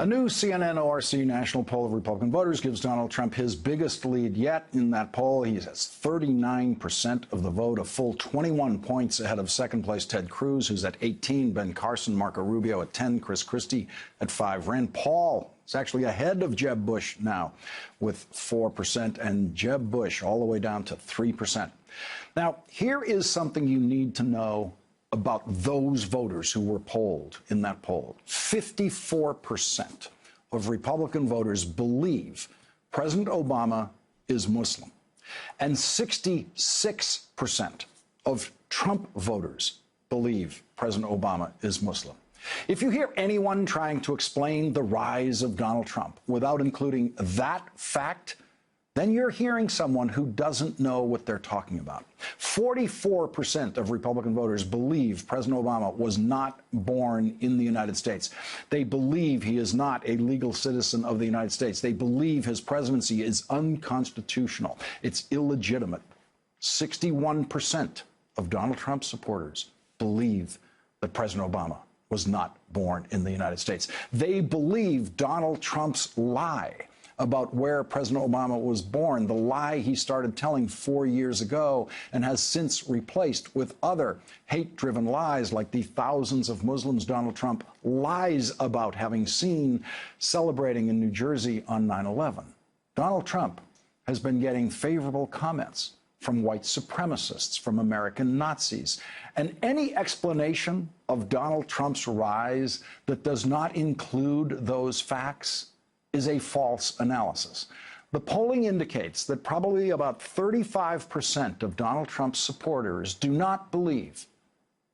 A new CNN ORC national poll of Republican voters gives Donald Trump his biggest lead yet. In that poll, he has 39% of the vote, a full 21 points ahead of second-place Ted Cruz, who's at 18, Ben Carson, Marco Rubio at 10, Chris Christie at 5. Rand Paul is actually ahead of Jeb Bush now with 4%, and Jeb Bush all the way down to 3%. Now, here is something you need to know about those voters who were polled in that poll. 54% of Republican voters believe President Obama is Muslim, and 66% of Trump voters believe President Obama is Muslim. If you hear anyone trying to explain the rise of Donald Trump without including that fact, then you're hearing someone who doesn't know what they're talking about. 44% of Republican voters believe President Obama was not born in the United States. They believe he is not a legal citizen of the United States. They believe his presidency is unconstitutional. It's illegitimate. 61% of Donald Trump's supporters believe that President Obama was not born in the United States. They believe Donald Trump's lie about where President Obama was born, the lie he started telling 4 years ago and has since replaced with other hate-driven lies like the thousands of Muslims Donald Trump lies about having seen celebrating in New Jersey on 9/11. Donald Trump has been getting favorable comments from white supremacists, from American Nazis. And any explanation of Donald Trump's rise that does not include those facts is a false analysis. The polling indicates that probably about 35% of Donald Trump's supporters do not believe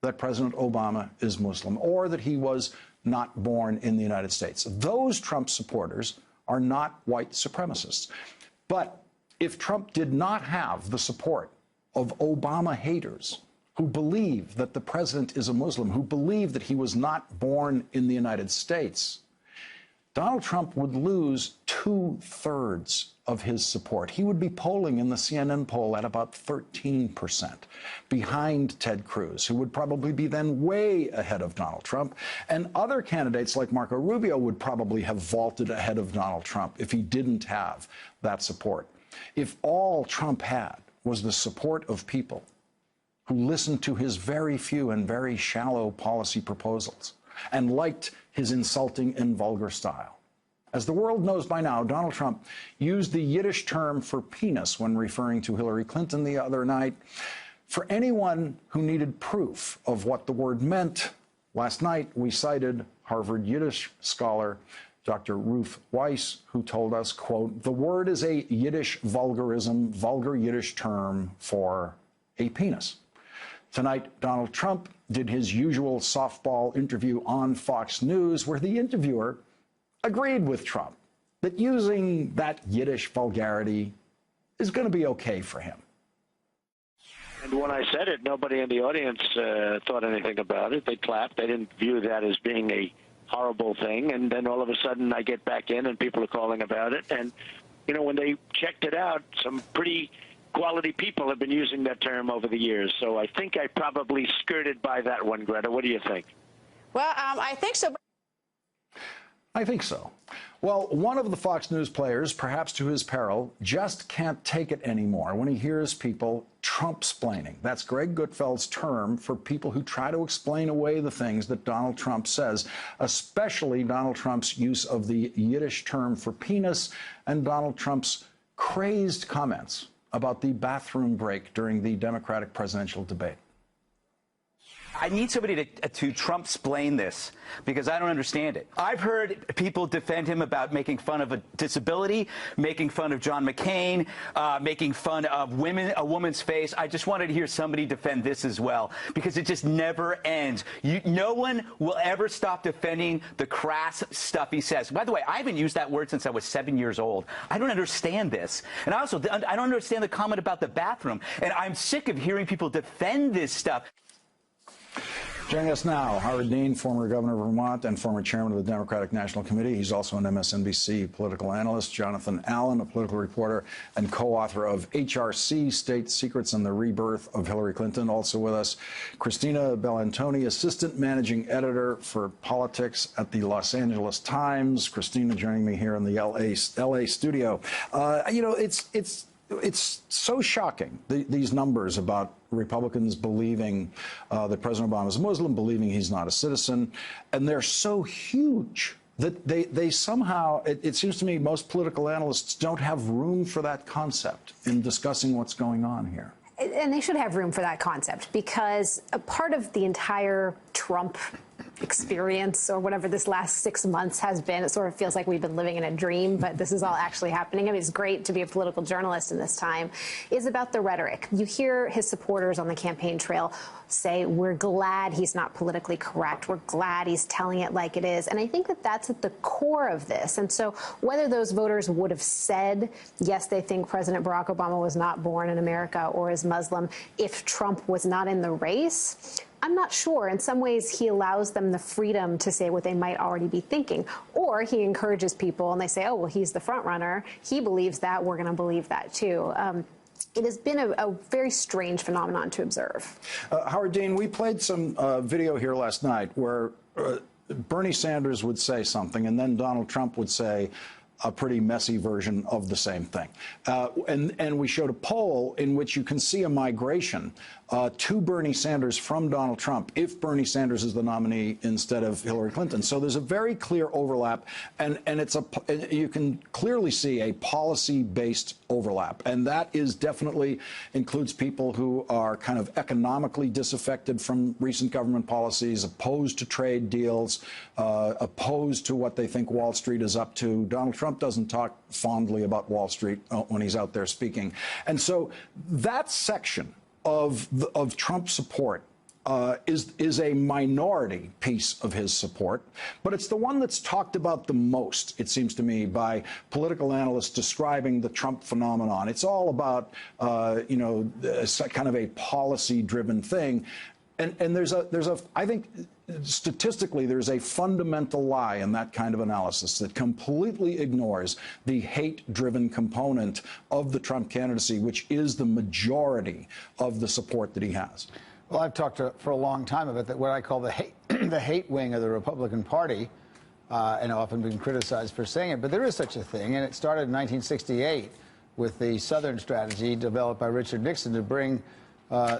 that President Obama is Muslim or that he was not born in the United States. Those Trump supporters are not white supremacists. But if Trump did not have the support of Obama haters who believe that the president is a Muslim, who believe that he was not born in the United States, Donald Trump would lose 2/3 of his support. He would be polling in the CNN poll at about 13%, behind Ted Cruz, who would probably be then way ahead of Donald Trump. And other candidates like Marco Rubio would probably have vaulted ahead of Donald Trump if he didn't have that support. If all Trump had was the support of people who listened to his very few and very shallow policy proposals and liked his insulting and vulgar style. As the world knows by now, Donald Trump used the Yiddish term for penis when referring to Hillary Clinton the other night. For anyone who needed proof of what the word meant, last night we cited Harvard Yiddish scholar Dr. Ruth Weiss, who told us, quote, "The word is a Yiddish vulgarism, vulgar Yiddish term for a penis." Tonight, Donald Trump did his usual softball interview on Fox News, where the interviewer agreed with Trump that using that Yiddish vulgarity is going to be okay for him. And when I said it, nobody in the audience thought anything about it. They clapped. They didn't view that as being a horrible thing. And then all of a sudden I get back in and people are calling about it. And, you know, when they checked it out, some pretty quality people have been using that term over the years. So I think I probably skirted by that one, Greta. What do you think? Well, I think so. I think so. Well, one of the Fox News players, perhaps to his peril, just can't take it anymore when he hears people Trump-splaining. That's Greg Gutfeld's term for people who try to explain away the things that Donald Trump says, especially Donald Trump's use of the Yiddish term for penis and Donald Trump's crazed comments about the bathroom break during the Democratic presidential debate. I need somebody to Trump-splain this, because I don't understand it. I've heard people defend him about making fun of a disability, making fun of John McCain, making fun of women, a woman's face. I just wanted to hear somebody defend this as well, because it just never ends. No one will ever stop defending the crass stuff he says. By the way, I haven't used that word since I was 7 years old. I don't understand this. And I don't understand the comment about the bathroom. And I'm sick of hearing people defend this stuff. Joining us now, Howard Dean, former governor of Vermont and former chairman of the Democratic National Committee. He's also an MSNBC political analyst. Jonathan Allen, a political reporter and co-author of HRC, State Secrets and the Rebirth of Hillary Clinton. Also with us, Christina Bellantoni, assistant managing editor for politics at the Los Angeles Times. Christina joining me here in the LA studio. You know, it's so shocking, these numbers about Republicans believing that President Obama is a Muslim, believing he's not a citizen, and they're so huge that they somehow, it seems to me, most political analysts don't have room for that concept in discussing what's going on here. And they should have room for that concept, because a part of the entire Trump experience, or whatever this last 6 months has been, it sort of feels like we've been living in a dream, but this is all actually happening. I mean, it's great to be a political journalist in this time, is about the rhetoric. You hear his supporters on the campaign trail say, we're glad he's not politically correct. We're glad he's telling it like it is. And I think that that's at the core of this. And so whether those voters would have said, yes, they think President Barack Obama was not born in America or is Muslim if Trump was not in the race, I'm not sure. In some ways, he allows them the freedom to say what they might already be thinking. Or he encourages people and they say, oh, well, he's the front runner. He believes that. We're going to believe that, too. It has been a very strange phenomenon to observe. Howard Dean, we played some video here last night where Bernie Sanders would say something and then Donald Trump would say a pretty messy version of the same thing. And we showed a poll in which you can see a migration to Bernie Sanders from Donald Trump if Bernie Sanders is the nominee instead of Hillary Clinton. So there's a very clear overlap, and you can clearly see a policy-based overlap. And that is definitely includes people who are kind of economically disaffected from recent government policies, opposed to trade deals, opposed to what they think Wall Street is up to. Donald Trump doesn't talk fondly about Wall Street when he's out there speaking. And so that section of Trump's support is a minority piece of his support, but it's the one that's talked about the most, it seems to me, by political analysts describing the Trump phenomenon. It's all about, you know, kind of a policy-driven thing. And there's a, I think, statistically, there's a fundamental lie in that kind of analysis that completely ignores the hate-driven component of the Trump candidacy, which is the majority of the support that he has. Well, I've talked for a long time about that, what I call the hate wing of the Republican Party, and I've often been criticized for saying it, but there is such a thing, and it started in 1968 with the Southern strategy developed by Richard Nixon to bring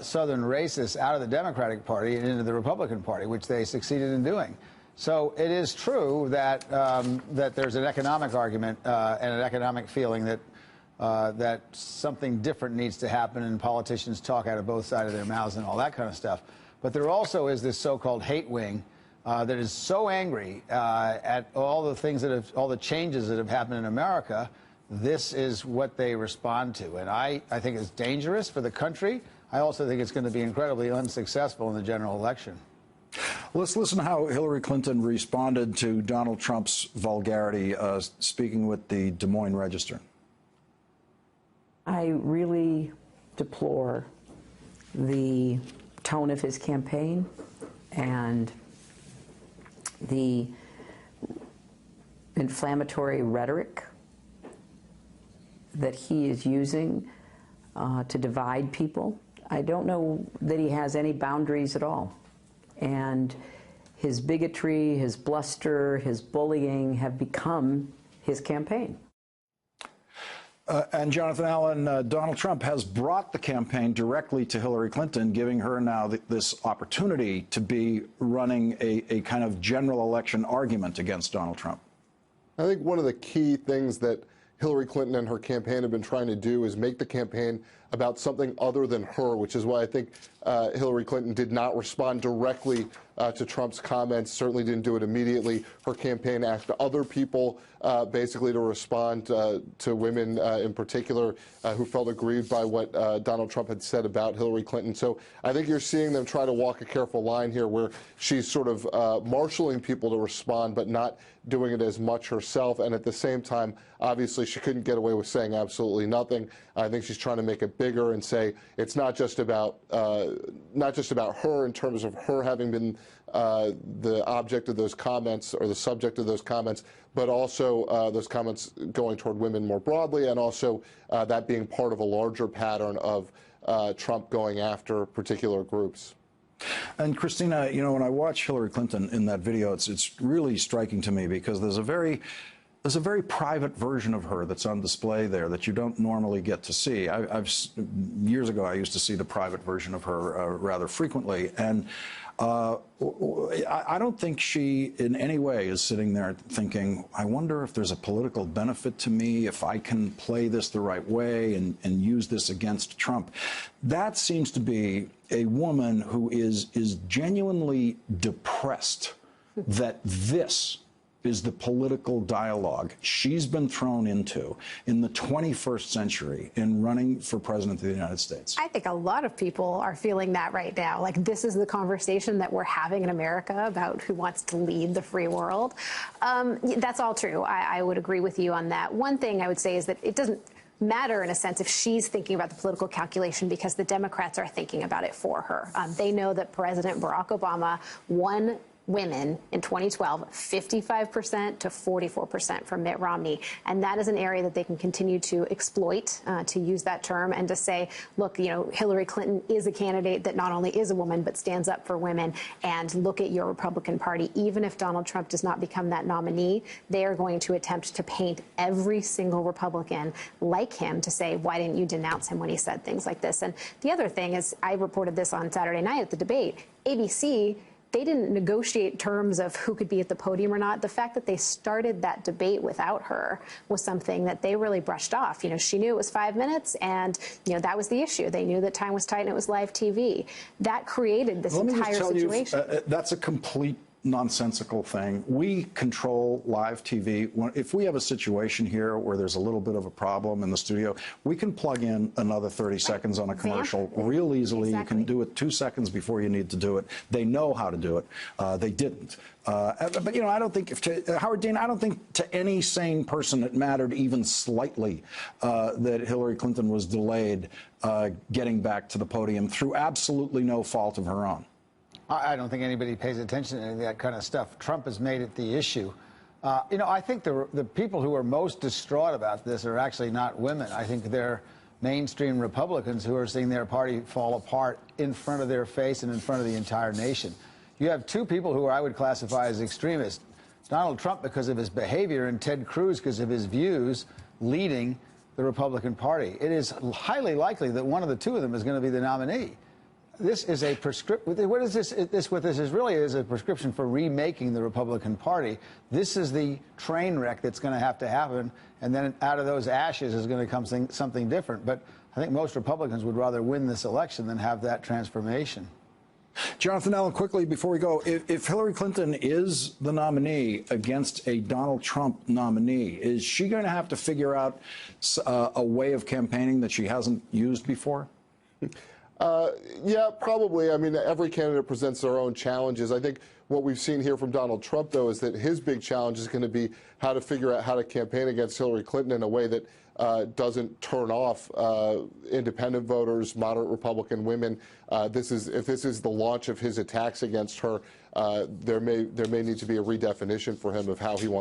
Southern racists out of the Democratic Party and into the Republican Party, which they succeeded in doing. So it is true that that there's an economic argument and an economic feeling that that something different needs to happen, and politicians talk out of both sides of their mouths and all that kind of stuff. But there also is this so-called hate wing that is so angry at all the things that have, all the changes that have happened in America. This is what they respond to, and I think it's dangerous for the country. I also think it's going to be incredibly unsuccessful in the general election. Let's listen to how Hillary Clinton responded to Donald Trump's vulgarity, speaking with the Des Moines Register. I really deplore the tone of his campaign and the inflammatory rhetoric that he is using to divide people. I don't know that he has any boundaries at all. And his bigotry, his bluster, his bullying have become his campaign. And Jonathan Allen, Donald Trump has brought the campaign directly to Hillary Clinton, giving her now this opportunity to be running a kind of general election argument against Donald Trump. I think one of the key things that Hillary Clinton and her campaign have been trying to do is make the campaign about something other than her, which is why I think Hillary Clinton did not respond directly to Trump's comments, certainly didn't do it immediately. Her campaign asked other people basically to respond to women in particular who felt aggrieved by what Donald Trump had said about Hillary Clinton. So I think you're seeing them try to walk a careful line here where she's sort of marshaling people to respond, but not doing it as much herself. And at the same time, obviously, she couldn't get away with saying absolutely nothing. I think she's trying to make it bigger and say it's not just about her in terms of her having been the object of those comments or the subject of those comments, but also those comments going toward women more broadly, and also that being part of a larger pattern of Trump going after particular groups. And Christina, you know, when I watch Hillary Clinton in that video, it's really striking to me because there's a very private version of her that's on display there that you don't normally get to see. Years ago, I used to see the private version of her rather frequently, and I don't think she in any way is sitting there thinking, I wonder if there's a political benefit to me if I can play this the right way and use this against Trump. That seems to be a woman who is genuinely depressed that this is the political dialogue she's been thrown into in the 21st century in running for president of the United States. I think a lot of people are feeling that right now. Like, this is the conversation that we're having in America about who wants to lead the free world. That's all true. I would agree with you on that. One thing I would say is that it doesn't matter in a sense if she's thinking about the political calculation because the Democrats are thinking about it for her. They know that President Barack Obama won women in 2012, 55% to 44% from Mitt Romney. And that is an area that they can continue to exploit, to use that term, and to say, look, you know, Hillary Clinton is a candidate that not only is a woman, but stands up for women. And look at your Republican Party. Even if Donald Trump does not become that nominee, they are going to attempt to paint every single Republican like him to say, why didn't you denounce him when he said things like this? And the other thing is, I reported this on Saturday night at the debate, ABC, they didn't negotiate terms of who could be at the podium or not. The fact that they started that debate without her was something that they really brushed off. You know, she knew it was 5 minutes, and, you know, that was the issue. They knew that time was tight and it was live TV. That created this entire situation. That's a complete nonsensical thing. We control live TV. If we have a situation here where there's a little bit of a problem in the studio, we can plug in another 30 seconds on a commercial real easily. Exactly. You can do it 2 seconds before you need to do it. They know how to do it. They didn't. But, you know, I don't think, Howard Dean, I don't think to any sane person it mattered even slightly that Hillary Clinton was delayed getting back to the podium through absolutely no fault of her own. I don't think anybody pays attention to any of that kind of stuff. Trump has made it the issue. You know, I think the people who are most distraught about this are actually not women. I think they're mainstream Republicans who are seeing their party fall apart in front of their face and in front of the entire nation. You have two people who I would classify as extremists. Donald Trump because of his behavior and Ted Cruz because of his views leading the Republican Party. It is highly likely that one of the two of them is going to be the nominee. This is a prescription. What is this? What this is really is a prescription for remaking the Republican Party. This is the train wreck that's going to have to happen, and then out of those ashes is going to come something different. But I think most Republicans would rather win this election than have that transformation. Jonathan Allen, quickly before we go, if Hillary Clinton is the nominee against a Donald Trump nominee, is she going to have to figure out a way of campaigning that she hasn't used before? Yeah, probably. I mean, every candidate presents their own challenges. I think what we've seen here from Donald Trump, though, is that his big challenge is going to be how to figure out how to campaign against Hillary Clinton in a way that doesn't turn off independent voters, moderate Republican women. If this is the launch of his attacks against her, there may need to be a redefinition for him of how he wants